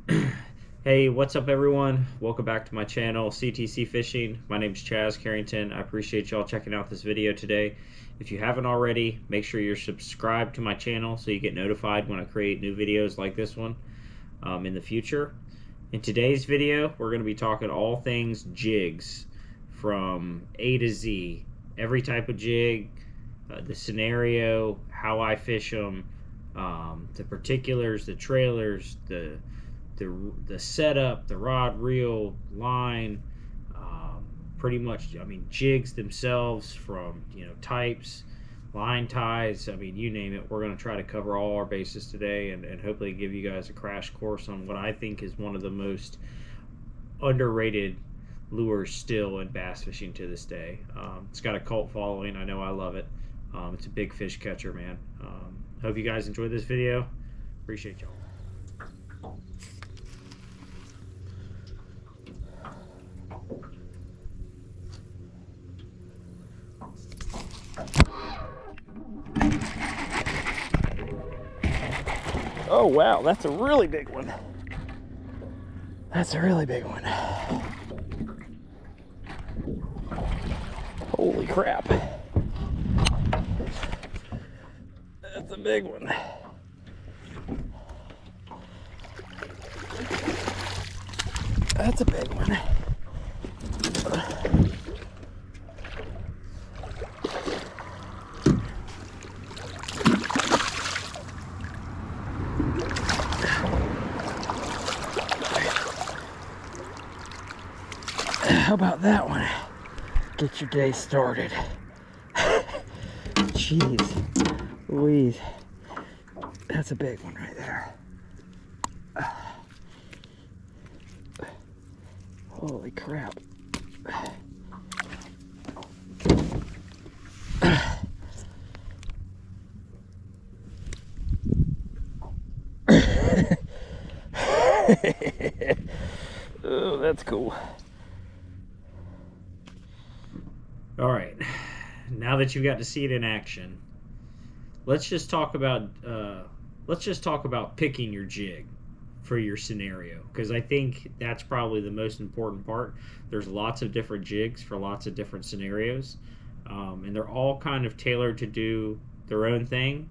Hey, what's up everyone? Welcome back to my channel, CTC Fishing. My name is Chaz Carrington. I appreciate y'all checking out this video today. If you haven't already, make sure you're subscribed to my channel so you get notified when I create new videos like this one in the future. In today's video, we're going to be talking all things jigs from A to Z. Every type of jig, the scenario, how I fish them, the particulars, the trailers, the setup, the rod, reel, line, pretty much. I mean, jigs themselves, from types, line ties. I mean, you name it. We're going to try to cover all our bases today, and hopefully give you guys a crash course on what I think is one of the most underrated lures still in bass fishing to this day. It's got a cult following. I know I love it. It's a big fish catcher, man. Hope you guys enjoyed this video. Appreciate y'all. Oh wow, that's a really big one. That's a really big one. Holy crap. That's a big one. That's a big one. How about that one? Get your day started. Jeez Louise. That's a big one right there. Holy crap. Oh, that's cool. All right, now that you've got to see it in action, let's just talk about picking your jig for your scenario, because I think that's probably the most important part. There's lots of different jigs for lots of different scenarios, and they're all kind of tailored to do their own thing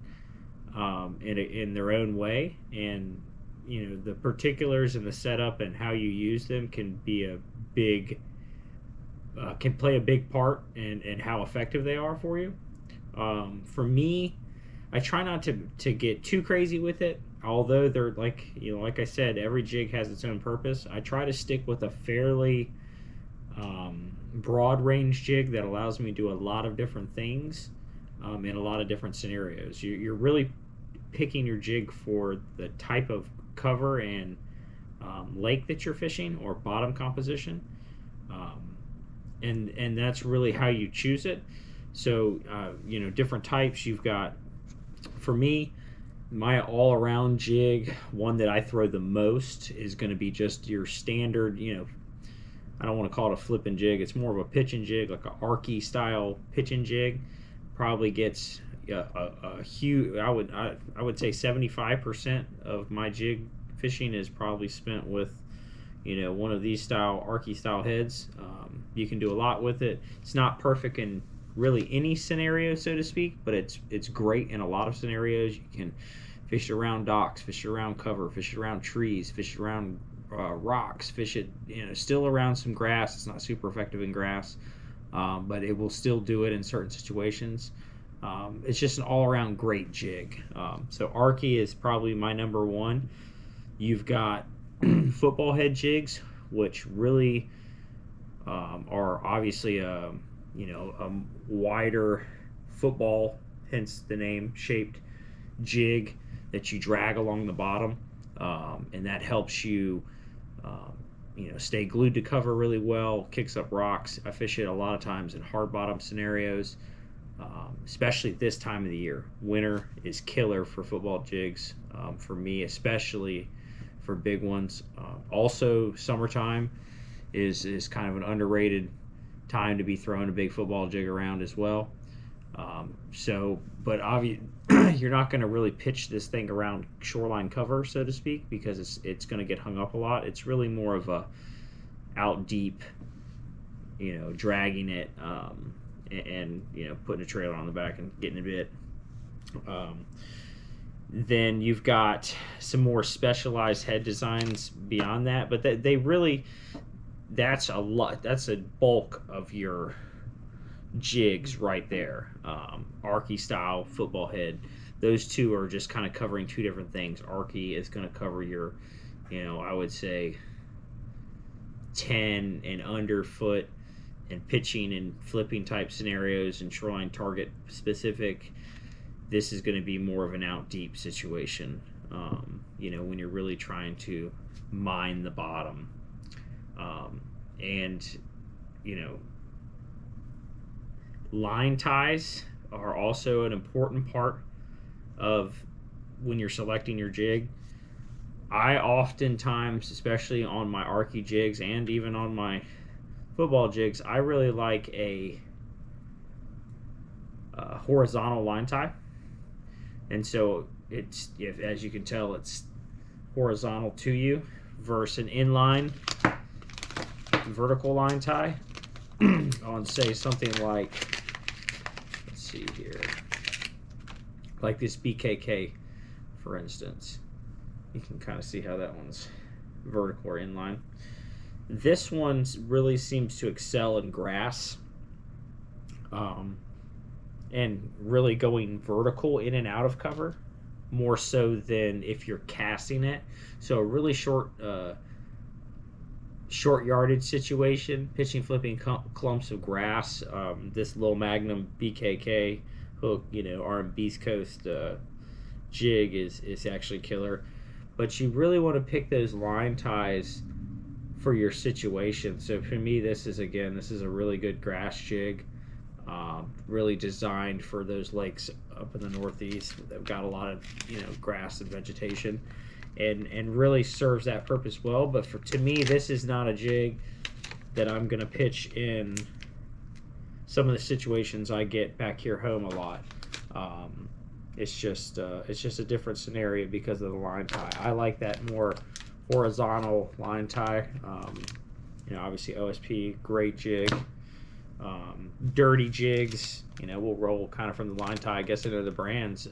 in their own way, and the particulars and the setup and how you use them can be a big can play a big part in how effective they are for you. For me, I try not to get too crazy with it. Although they're like I said, every jig has its own purpose. I try to stick with a fairly broad range jig that allows me to do a lot of different things in a lot of different scenarios. You're really picking your jig for the type of cover and lake that you're fishing, or bottom composition. And that's really how you choose it. So different types you've got. For me, my all-around jig, one that I throw the most, is going to be just your standard, I don't want to call it a flipping jig, it's more of a pitching jig, like a arky style pitching jig. Probably gets a huge, I would say 75% of my jig fishing is probably spent with one of these style arky style heads. You can do a lot with it. It's not perfect in really any scenario, so to speak, but it's great in a lot of scenarios. You can fish around docks, fish around cover, fish around trees, fish around rocks, fish it still around some grass. It's not super effective in grass, but it will still do it in certain situations. It's just an all-around great jig. So Arky is probably my number one. You've got football head jigs, which really are obviously a wider football, hence the name, shaped jig that you drag along the bottom, and that helps you stay glued to cover really well, kicks up rocks. I fish it a lot of times in hard bottom scenarios, especially this time of the year. Winter is killer for football jigs, for me, especially for big ones. Also, summertime is kind of an underrated time to be throwing a big football jig around as well. But obviously, you're not going to really pitch this thing around shoreline cover, so to speak, because it's going to get hung up a lot. It's really more of a out deep, dragging it, and putting a trailer on the back and getting a bit. Then you've got some more specialized head designs beyond that, but they really, that's a lot. That's a bulk of your jigs right there. Arky style football head. Those two are just kind of covering two different things. Arky is going to cover your, I would say 10 and under foot and pitching and flipping type scenarios and shoreline target specific. This is going to be more of an out deep situation, when you're really trying to mine the bottom. Line ties are also an important part of when you're selecting your jig. I oftentimes, especially on my Arky jigs and even on my football jigs, I really like a horizontal line tie. And so as you can tell, it's horizontal to you versus an inline vertical line tie on, say, something like, let's see here, like this BKK, for instance. You can kind of see how that one's vertical or inline. This one really seems to excel in grass, and really going vertical in and out of cover more so than if you're casting it. So a really short yardage situation, pitching, flipping clumps of grass. This little Magnum BKK hook, RM Beast Coast jig is actually killer. But you really want to pick those line ties for your situation. So for me, this is a really good grass jig. Really designed for those lakes up in the Northeast that have got a lot of grass and vegetation, and really serves that purpose well. But to me, this is not a jig that I'm going to pitch in some of the situations I get back here home a lot. It's just a different scenario because of the line tie. I like that more horizontal line tie. Obviously OSP, great jig. Dirty jigs, we'll roll kind of from the line tie, I guess, into the brands.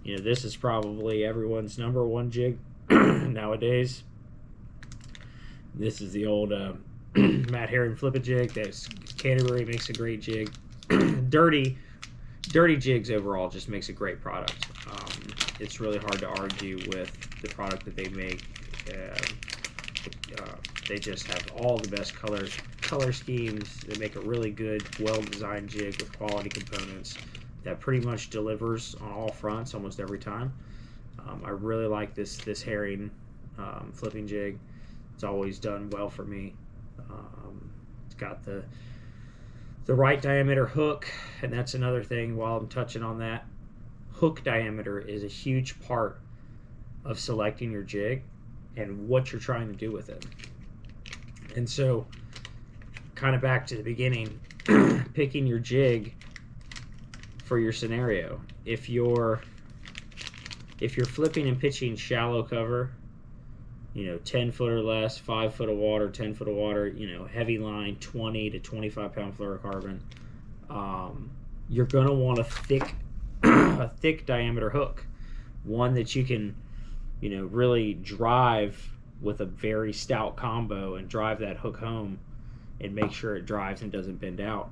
This is probably everyone's number one jig nowadays. This is the old Matt Herren Flipping Jig. That's Canterbury, makes a great jig. Dirty jigs overall just makes a great product. It's really hard to argue with the product that they make. They just have all the best color schemes. They make a really good, well-designed jig with quality components that pretty much delivers on all fronts almost every time. I really like this Herren flipping jig. It's always done well for me. It's got the right diameter hook, and that's another thing while I'm touching on that. Hook diameter is a huge part of selecting your jig and what you're trying to do with it. And so, kind of back to the beginning, picking your jig for your scenario. If you're flipping and pitching shallow cover, 10 foot or less, 5 foot of water, 10 foot of water, heavy line, 20 to 25 pound fluorocarbon, you're gonna want a thick diameter hook, one that you can, really drive with a very stout combo and drive that hook home and make sure it drives and doesn't bend out.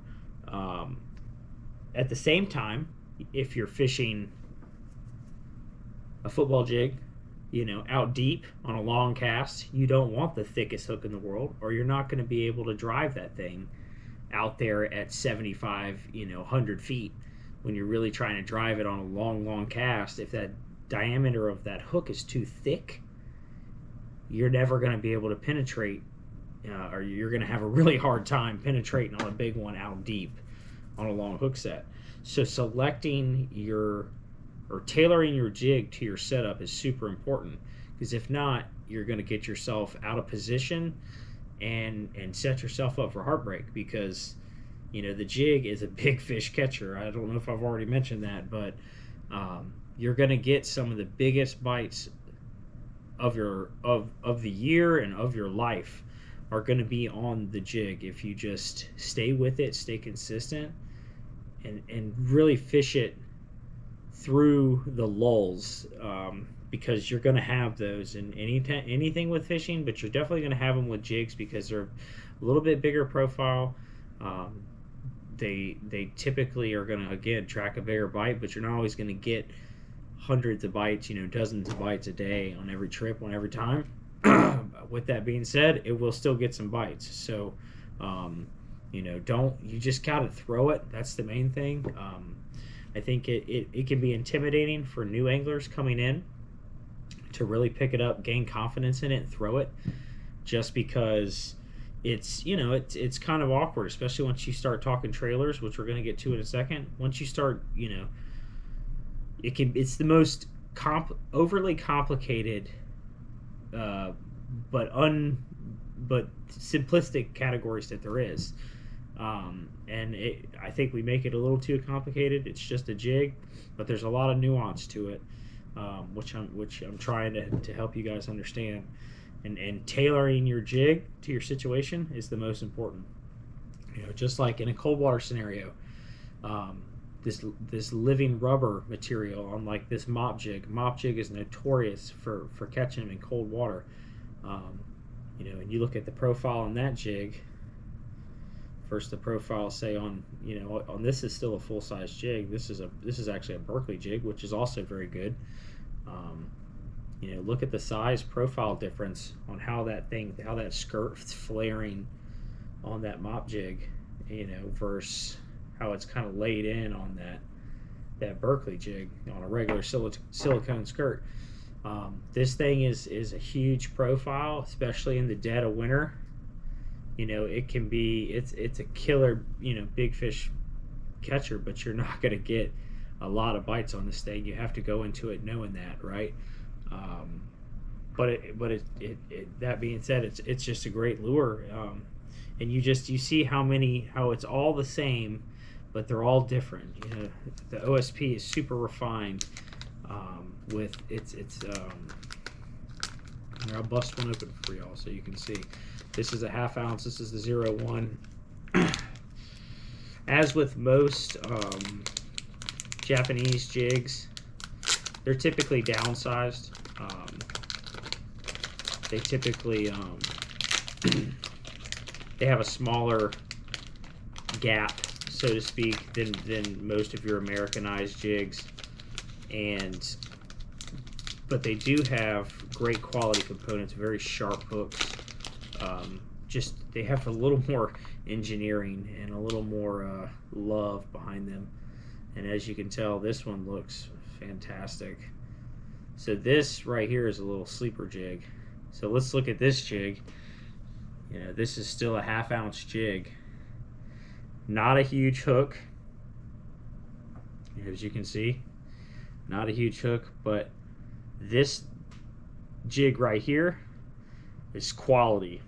At the same time, if you're fishing a football jig, out deep on a long cast, you don't want the thickest hook in the world, or you're not going to be able to drive that thing out there at 75, 100 feet. When you're really trying to drive it on a long cast, if that diameter of that hook is too thick, you're never going to be able to penetrate, or you're going to have a really hard time penetrating on a big one out deep on a long hook set. So selecting or tailoring your jig to your setup is super important, because if not, you're going to get yourself out of position and set yourself up for heartbreak, because You know, the jig is a big fish catcher. I don't know if I've already mentioned that, but you're going to get some of the biggest bites of the year and of your life are going to be on the jig if you just stay with it, stay consistent, and really fish it through the lulls, because you're going to have those in anything with fishing, but you're definitely going to have them with jigs because they're a little bit bigger profile. They typically are going to, again, track a bigger bite, but you're not always going to get hundreds of bites, dozens of bites a day on every trip, on every time. With that being said, it will still get some bites. So, you just gotta throw it. That's the main thing. I think it can be intimidating for new anglers coming in to really pick it up, gain confidence in it, and throw it, just because it's kind of awkward, especially once you start talking trailers, which we're going to get to in a second. Once you start, it's the most overly complicated but simplistic categories that there is, and I think we make it a little too complicated. It's just a jig, but there's a lot of nuance to it, which I'm trying to help you guys understand, and tailoring your jig to your situation is the most important. Just like in a cold water scenario, this living rubber material on like this mop jig. Mop jig is notorious for catching them in cold water. And you look at the profile on that jig. First, the profile say on this is still a full size jig. This is actually a Berkely jig, which is also very good. Look at the size profile difference on how that skirt's flaring on that mop jig, versus how it's kind of laid in on that Berkely jig on a regular silicone skirt. This thing is a huge profile, especially in the dead of winter. It can be, it's a killer, big fish catcher, but you're not going to get a lot of bites on this thing. You have to go into it knowing that, right? That being said, it's just a great lure, and you see how it's all the same, but they're all different. The OSP is super refined. With its I'll bust one open for y'all so you can see. This is a 1/2 ounce. This is the 0.1. As with most Japanese jigs, they're typically downsized. They typically they have a smaller gap, so to speak, than most of your Americanized jigs, but they do have great quality components, very sharp hooks. They have a little more engineering and a little more love behind them. And as you can tell, this one looks fantastic. So this right here is a little sleeper jig. So let's look at this jig. This is still a 1/2 ounce jig. Not a huge hook, as you can see. Not a huge hook, but this jig right here is quality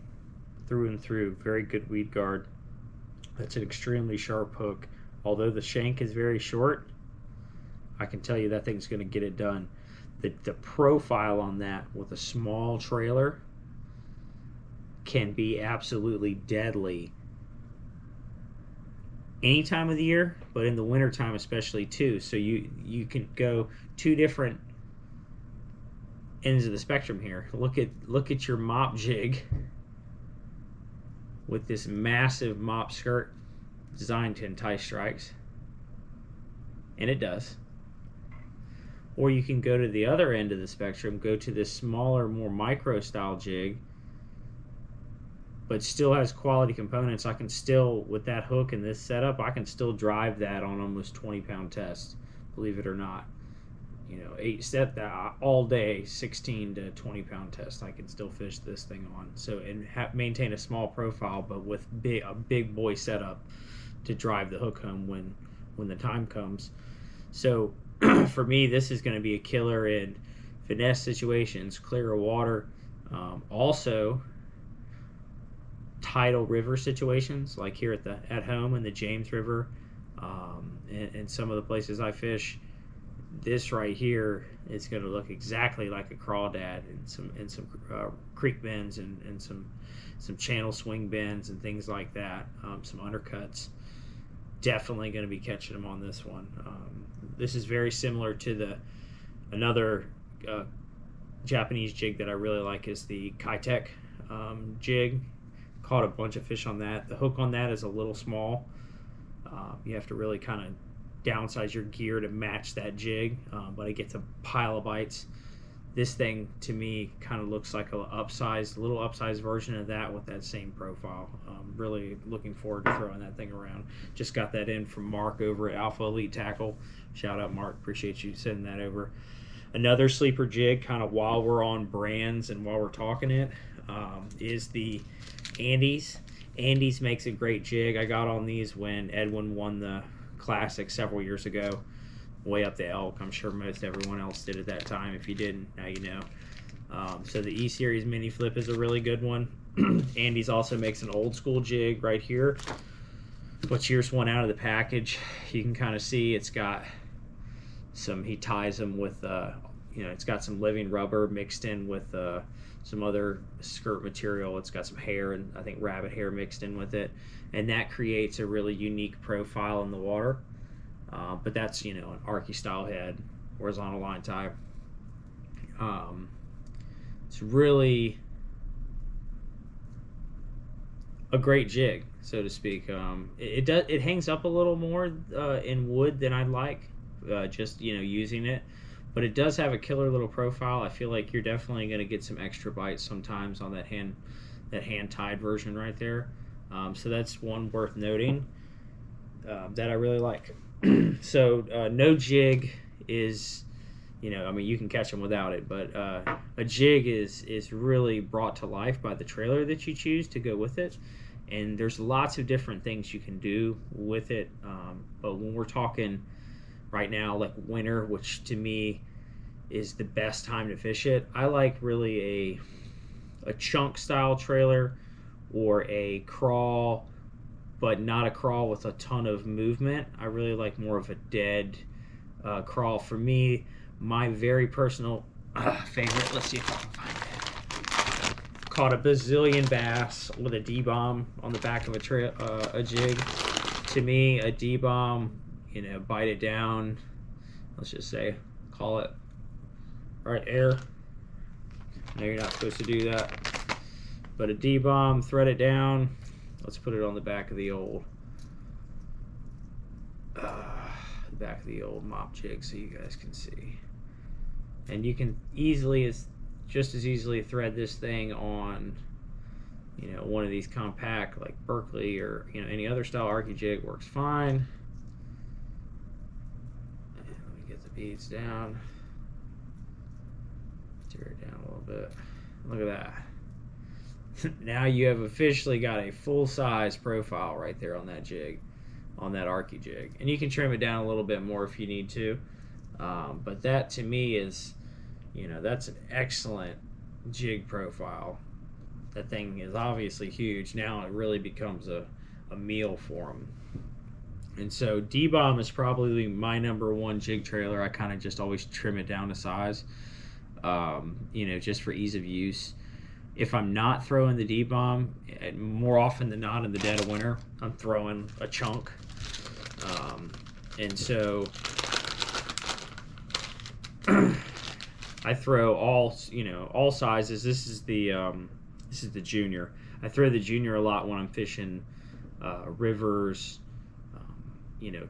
through and through. Very good weed guard. That's an extremely sharp hook. Although the shank is very short, I can tell you that thing's going to get it done. The profile on that with a small trailer can be absolutely deadly any time of the year, but in the wintertime especially too. So you can go two different ends of the spectrum here. Look at your mop jig with this massive mop skirt designed to entice strikes, and it does. Or you can go to the other end of the spectrum, go to this smaller, more micro style jig, but still has quality components. I can still, with that hook and this setup, I can still drive that on almost 20-pound test, believe it or not. 8 that all day, 16 to 20-pound test, I can still fish this thing on. So, and maintain a small profile, but with a big boy setup to drive the hook home when the time comes. So for me, this is going to be a killer in finesse situations, clear of water. Also, tidal river situations, like here at home in the James River, and some of the places I fish. This right here is going to look exactly like a crawdad in some creek bends and some channel swing bends and things like that. Some undercuts. Definitely going to be catching them on this one. This is very similar to another Japanese jig that I really like is the Kitek jig. Caught a bunch of fish on that. The hook on that is a little small. You have to really kind of downsize your gear to match that jig, but it gets a pile of bites. This thing to me kind of looks like a little upsized version of that with that same profile. Really looking forward to throwing that thing around. Just got that in from Mark over at Alpha Elite Tackle. Shout out Mark, appreciate you sending that over. Another sleeper jig, kind of while we're on brands and while we're talking it, is the Andes. Andes makes a great jig. I got on these when Edwin won the Classic several years ago, way up the elk. I'm sure most everyone else did at that time. If you didn't, now you know. So the E-Series mini flip is a really good one. Andes also makes an old school jig right here, which here's one out of the package. You can kind of see it's got some, he ties them with it's got some living rubber mixed in with some other skirt material. It's got some hair and I think rabbit hair mixed in with it, and that creates a really unique profile in the water. But that's, an Arky style head, horizontal line tie. It's really a great jig, so to speak. It hangs up a little more in wood than I'd like, just using it. But it does have a killer little profile. I feel like you're definitely going to get some extra bites sometimes on that hand-tied version right there. So that's one worth noting that I really like. So no jig is, you can catch them without it, but a jig is really brought to life by the trailer that you choose to go with it. And there's lots of different things you can do with it. But when we're talking right now, like winter, which to me is the best time to fish it, I like really a chunk style trailer or a crawl, but not a crawl with a ton of movement. I really like more of a dead crawl. For me, my very personal favorite, let's see if I can find it. Caught a bazillion bass with a D-bomb on the back of a jig. To me, a D-bomb, bite it down, let's just say, call it, all right, air. No, you're not supposed to do that. But a D-bomb, thread it down. Let's put it on the back of the old mop jig so you guys can see. And you can just as easily thread this thing on, one of these compact like Berkely or any other style Arky jig works fine. And let me get the beads down. Tear it down a little bit. Look at that. Now you have officially got a full-size profile right there on that jig, on that Arky jig. And you can trim it down a little bit more if you need to. But that to me is, that's an excellent jig profile. That thing is obviously huge. Now it really becomes a meal for them. And so D-bomb is probably my #1 jig trailer. I kind of just always trim it down to size, just for ease of use. If I'm not throwing the D-bomb, more often than not in the dead of winter, I'm throwing a chunk. And so I throw all sizes. This is the junior. I throw the junior a lot when I'm fishing rivers,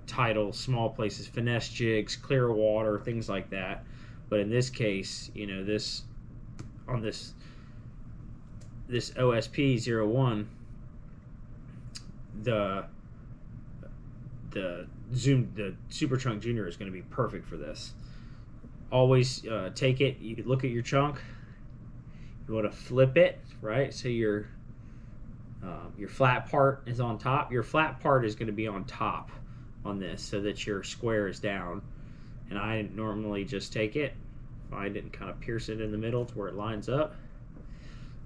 tidal, small places, finesse jigs, clear water, things like that. But in this case, this OSP 01, the Super Chunk Junior is going to be perfect for this. Always take it, you look at your chunk, you want to flip it, right? So your flat part is on top. Your flat part is going to be on top on this so that your square is down. And I normally just take it, find it, and kind of pierce it in the middle to where it lines up.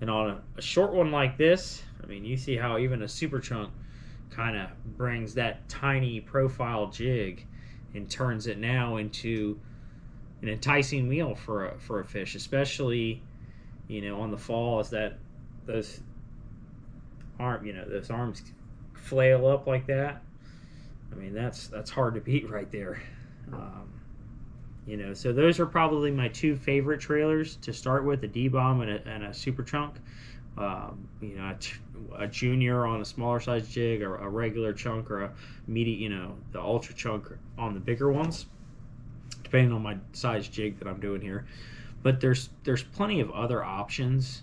And on a short one like this, I mean, you see how even a super chunk kind of brings that tiny profile jig and turns it now into an enticing meal for a fish, especially, you know, on the fall, as that those those arms flail up like that. I mean, that's hard to beat right there. You know, so those are probably my two favorite trailers to start with: a D-bomb and a super chunk. You know, a junior on a smaller size jig, or a regular chunk, or a medium, you know, the ultra chunk on the bigger ones, depending on my size jig that I'm doing here. But there's plenty of other options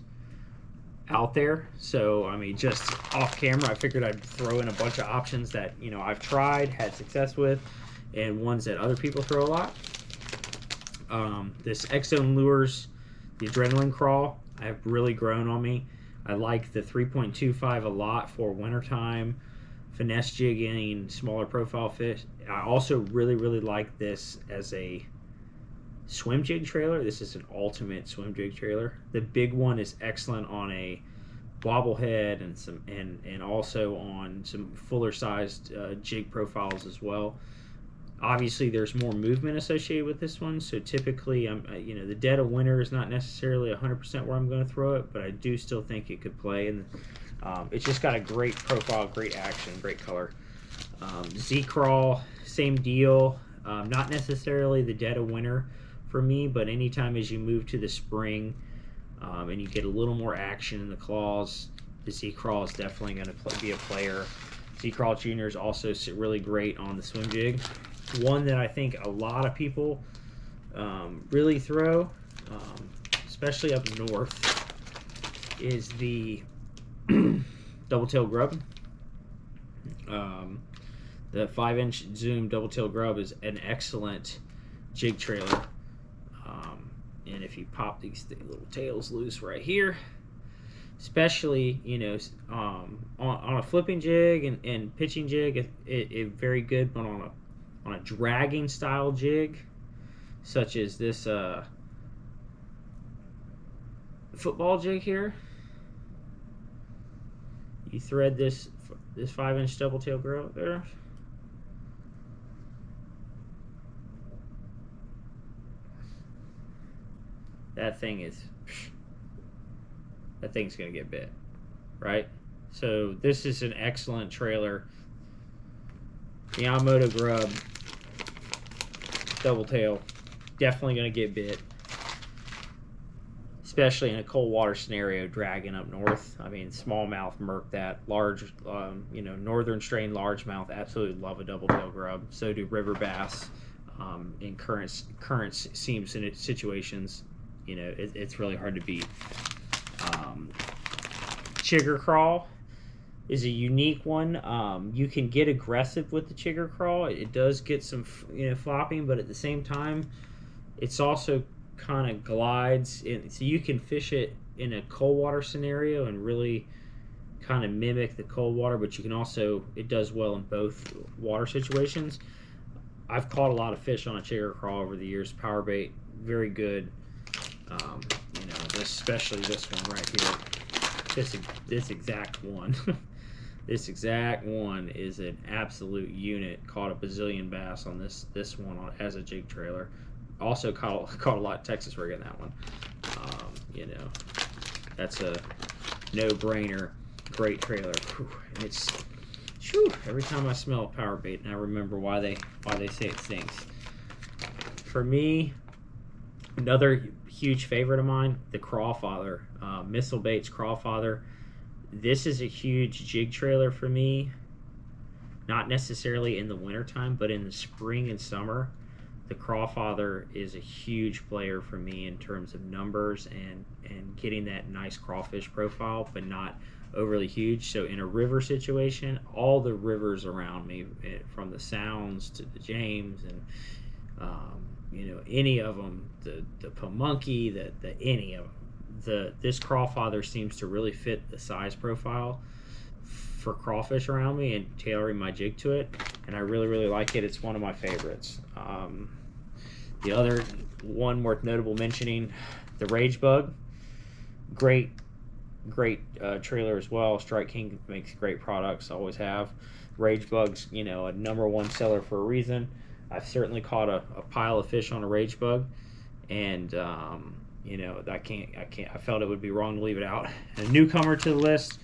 out there. So I mean, just off camera, I figured I'd throw in a bunch of options that, you know, I've tried, had success with, and ones that other people throw a lot. This X-Zone Lures, the Adrenaline Craw, have really grown on me. I like the 3.25 a lot for wintertime, finesse jigging, smaller profile fish. I also really like this as a swim jig trailer. This is an ultimate swim jig trailer. The big one is excellent on a wobblehead and also on some fuller sized jig profiles as well. Obviously, there's more movement associated with this one, so typically, you know, the dead of winter is not necessarily 100% where I'm going to throw it, but I do still think it could play, and it's just got a great profile, great action, great color. Z-Craw, same deal. Not necessarily the dead of winter for me, but anytime as you move to the spring and you get a little more action in the claws, the Z-Craw is definitely going to be a player. Z-Craw Junior is also really great on the swim jig. One that I think a lot of people really throw, especially up north, is the double tail grub. The 5-inch zoom double tail grub is an excellent jig trailer. And if you pop these little tails loose right here, especially, you know, on a flipping jig and pitching jig, it very good, but on a dragging style jig, such as this football jig here, you thread this 5-inch double tail grub there. That thing's gonna get bit, right? So this is an excellent trailer. The Yamamoto grub, double tail, definitely gonna get bit, especially in a cold water scenario, dragging up north. I mean, smallmouth murk that. Large, you know, northern strain largemouth absolutely love a double tail grub. So do river bass. In current seams in situations, you know, it's really hard to beat. Chigger Craw is a unique one. You can get aggressive with the Chigger Craw. It does get some, you know, flopping, but at the same time, it's also kind of glides in, so you can fish it in a cold water scenario and really kind of mimic the cold water, but you can also, it does well in both water situations. I've caught a lot of fish on a Chigger Craw over the years. Power bait, very good. You know, especially this one right here. This exact one. This exact one is an absolute unit. Caught a bazillion bass on this one as a jig trailer. Also caught a lot of Texas rig in that one. You know, that's a no-brainer. Great trailer. It's every time I smell power bait, and I remember why they say it stinks. For me, another huge favorite of mine, the Crawfather, Missile Baits Crawfather. This is a huge jig trailer for me. Not necessarily in the wintertime, but in the spring and summer. The Crawfather is a huge player for me in terms of numbers and getting that nice crawfish profile, but not overly huge. So in a river situation, all the rivers around me, from the Sounds to the James and you know, any of them, the Pamunkey, the any of them, this Crawfather seems to really fit the size profile for crawfish around me and tailoring my jig to it, and I really like it. It's one of my favorites. The other one worth notable mentioning, the Rage Bug. Great great trailer as well. Strike King makes great products, always have. Rage Bug's, you know, a #1 seller for a reason. I've certainly caught a pile of fish on a Rage Bug, and you know, I felt it would be wrong to leave it out. A newcomer to the list,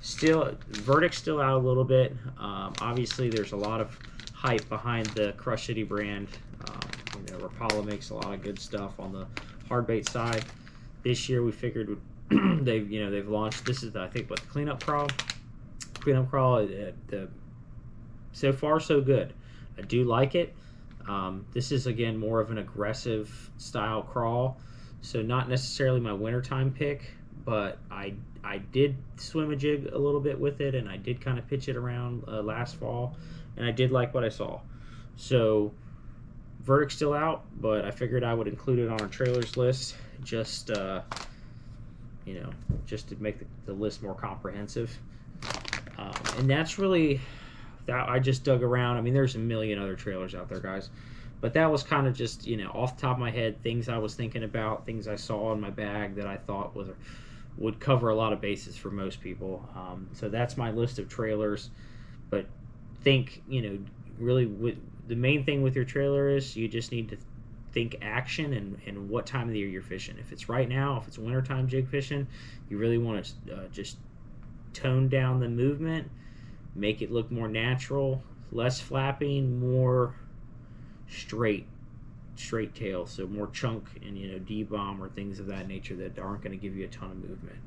still verdict's still out a little bit. Obviously, there's a lot of hype behind the Crush City brand. You know, Rapala makes a lot of good stuff on the hard bait side. This year, we figured they've launched. This is I think what the Cleanup Craw. Cleanup Craw. So far so good. I do like it. This is again more of an aggressive style crawl, so not necessarily my wintertime pick, but I did swim a jig a little bit with it, and I did kind of pitch it around last fall, and I did like what I saw. So verdict's still out, but I figured I would include it on our trailers list, just you know, just to make the list more comprehensive. And that's really that. I just dug around. I mean, there's a million other trailers out there, guys, but that was kind of just, you know, off the top of my head, things I was thinking about, things I saw in my bag that I thought would cover a lot of bases for most people. So that's my list of trailers. But think, you know, really the main thing with your trailer is you just need to think action and what time of the year you're fishing. If it's right now, if it's wintertime jig fishing, you really want to just tone down the movement, make it look more natural, less flapping, more straight tail, so more chunk and, you know, D-bomb or things of that nature that aren't going to give you a ton of movement.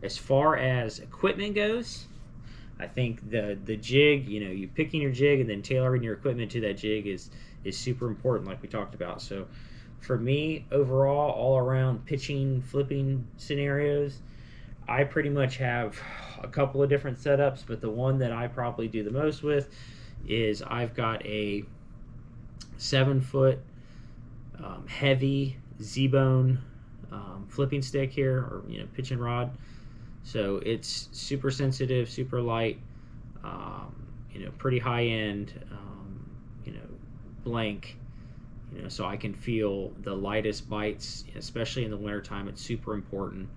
As far as equipment goes, I think the jig, you know, you picking your jig and then tailoring your equipment to that jig is super important, like we talked about. So for me, overall, all around pitching, flipping scenarios, I pretty much have a couple of different setups, but the one that I probably do the most with is I've got a 7-foot heavy Z-bone flipping stick here, or, you know, pitching rod. So it's super sensitive, super light, you know, pretty high end, you know, blank, you know, so I can feel the lightest bites, especially in the wintertime. It's super important.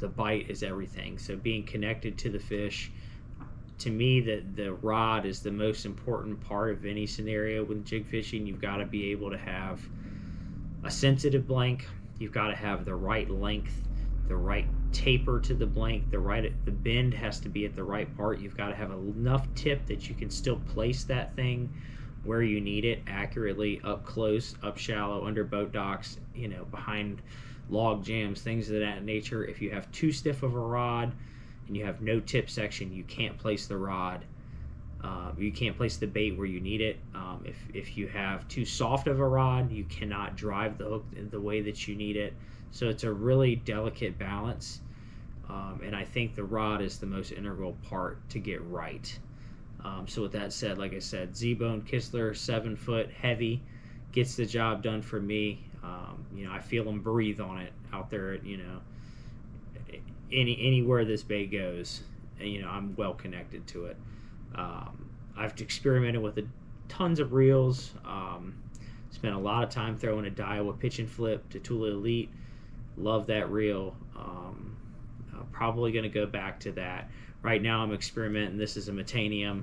The bite is everything. So being connected to the fish, to me, the rod is the most important part of any scenario with jig fishing. You've got to be able to have a sensitive blank. You've got to have the right length, the right taper to the blank, the bend has to be at the right part. You've got to have enough tip that you can still place that thing where you need it accurately, up close, up shallow, under boat docks, you know, behind log jams, things of that nature. If you have too stiff of a rod and you have no tip section, you can't place the rod. You can't place the bait where you need it. If you have too soft of a rod, you cannot drive the hook the way that you need it. So it's a really delicate balance. And I think the rod is the most integral part to get right. So with that said, like I said, Z-Bone Kistler, 7-foot, heavy, gets the job done for me. You know, I feel them breathe on it out there, you know, anywhere this bait goes, and, you know, I'm well connected to it. I've experimented with tons of reels. Spent a lot of time throwing a Daiwa pitch and flip to Tula Elite. Love that reel. Probably going to go back to that. Right now I'm experimenting. This is a Metanium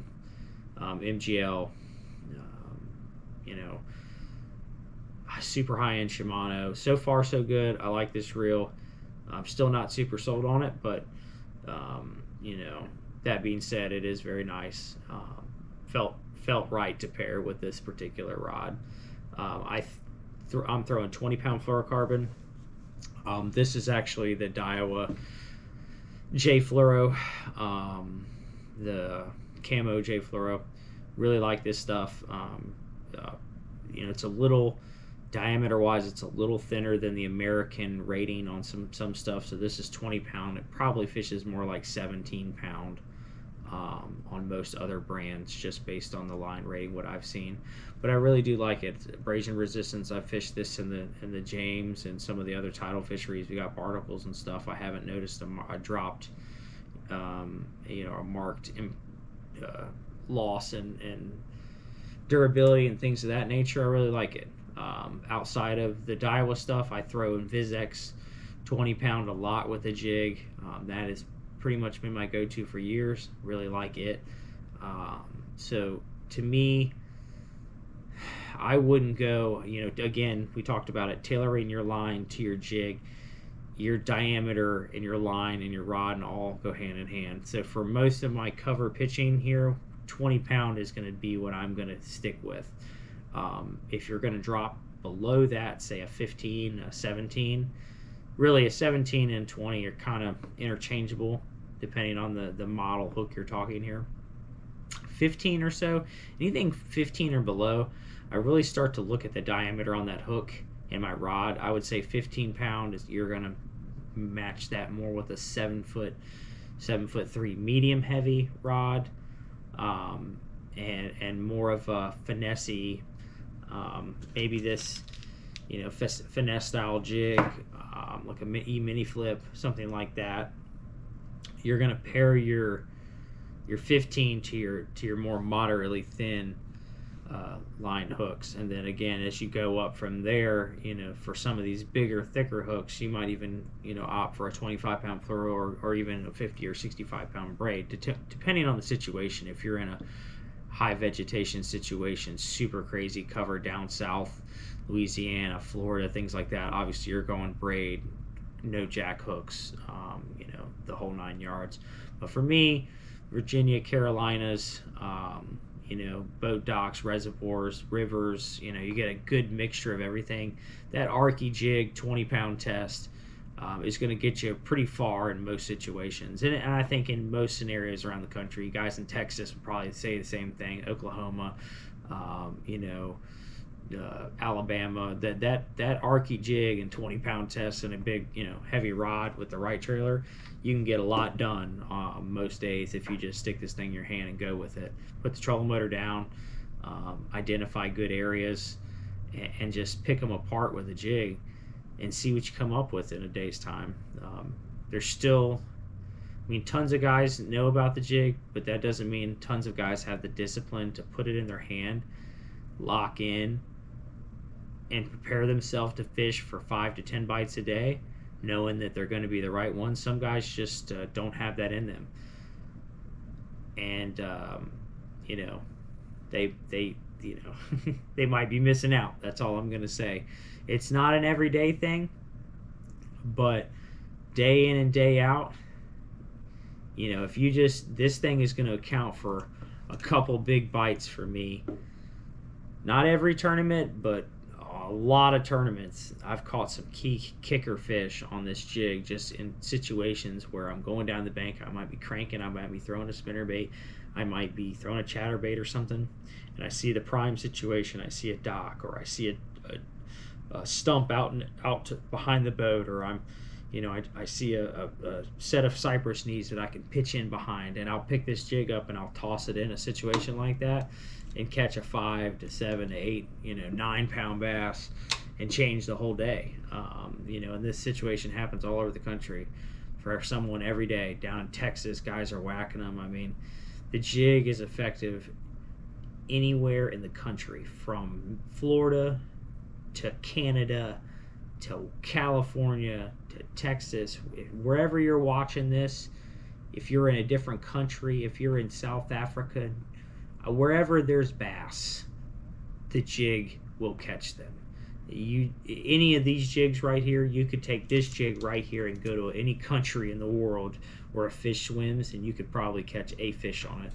MGL. You know, super high-end Shimano. So far so good. I like this reel. I'm still not super sold on it, but you know, that being said, it is very nice. Felt right to pair with this particular rod. I'm throwing 20-pound fluorocarbon. This is actually the Daiwa J Fluoro, the Camo J Fluoro. Really like this stuff. You know, it's a little diameter wise, it's a little thinner than the American rating on some stuff. So this is 20-pound. It probably fishes more like 17-pound on most other brands, just based on the line rating, what I've seen. But I really do like it. Abrasion resistance. I've fished this in the James and some of the other tidal fisheries. We got barnacles and stuff. I haven't noticed a dropped, you know, a marked loss in durability and things of that nature. I really like it. Outside of the Daiwa stuff, I throw Invisex 20-pound a lot with a jig. That has pretty much been my go-to for years. Really like it. So to me, I wouldn't go, again, we talked about it, tailoring your line to your jig. Your diameter and your line and your rod and all go hand in hand. So for most of my cover pitching here, 20-pound is going to be what I'm going to stick with. If you're going to drop below that, say a 15, a 17, really a 17 and 20 are kind of interchangeable depending on the model hook you're talking here. 15 or so, anything 15 or below, I really start to look at the diameter on that hook and my rod. I would say 15-pound is, you're going to match that more with a 7'3" medium heavy rod, and more of a finesse-y, maybe this finesse style jig, like a mini flip, something like that. You're going to pair your 15 to your more moderately thin line hooks, and then again, as you go up from there, for some of these bigger, thicker hooks, you might even opt for a 25-pound plural or even a 50 or 65-pound braid, depending on the situation. If you're in a high vegetation situation, super crazy cover down south, Louisiana, Florida, things like that, obviously you're going braid, no jack hooks, the whole 9 yards. But for me, Virginia, Carolinas, boat docks, reservoirs, rivers, you get a good mixture of everything. That Arky jig 20-pound test is going to get you pretty far in most situations. And I think in most scenarios around the country, guys in Texas would probably say the same thing, Oklahoma, Alabama, that Arky jig and 20-pound test and a big, heavy rod with the right trailer, you can get a lot done most days if you just stick this thing in your hand and go with it. Put the trolling motor down, identify good areas, and just pick them apart with a jig and see what you come up with in a day's time. There's still, tons of guys know about the jig, but that doesn't mean tons of guys have the discipline to put it in their hand, lock in, and prepare themselves to fish for 5 to 10 bites a day, knowing that they're going to be the right ones. Some guys just don't have that in them, and they they might be missing out. That's all I'm going to say. It's not an everyday thing, but day in and day out, if you this thing is going to account for a couple big bites for me. Not every tournament, but a lot of tournaments. I've caught some key kicker fish on this jig, just in situations where I'm going down the bank. I might be cranking, I might be throwing a spinnerbait, I might be throwing a chatterbait or something, and I see the prime situation. I see a dock, or I see a stump out behind the boat, or I see a set of cypress knees that I can pitch in behind, and I'll pick this jig up and I'll toss it in a situation like that and catch a 5 to 7 to 8, 9-pound bass and change the whole day. And this situation happens all over the country for someone every day. Down in Texas, guys are whacking them. The jig is effective anywhere in the country, from Florida to Canada to California to Texas. Wherever you're watching this, if you're in a different country, if you're in South Africa, wherever there's bass, the jig will catch them. Any of these jigs right here, you could take this jig right here and go to any country in the world where a fish swims, and you could probably catch a fish on it.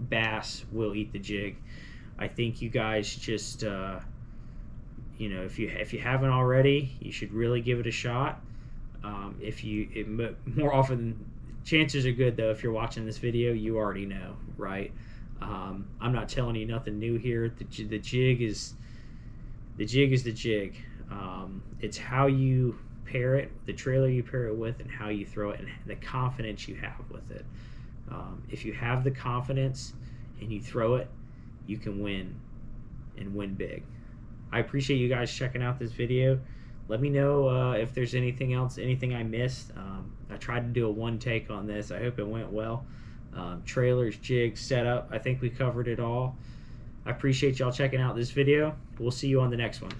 Bass will eat the jig. I think you guys just if you haven't already, you should really give it a shot. More often, chances are good though, if you're watching this video, you already know, right? I'm not telling you nothing new here. The jig is the jig. It's how you pair it, the trailer you pair it with, and how you throw it, and the confidence you have with it. If you have the confidence and you throw it, you can win, and win big. I appreciate you guys checking out this video. Let me know if there's anything else, anything I missed. I tried to do a one take on this. I hope it went well. Trailers, jigs, setup, I think we covered it all. I appreciate y'all checking out this video. We'll see you on the next one.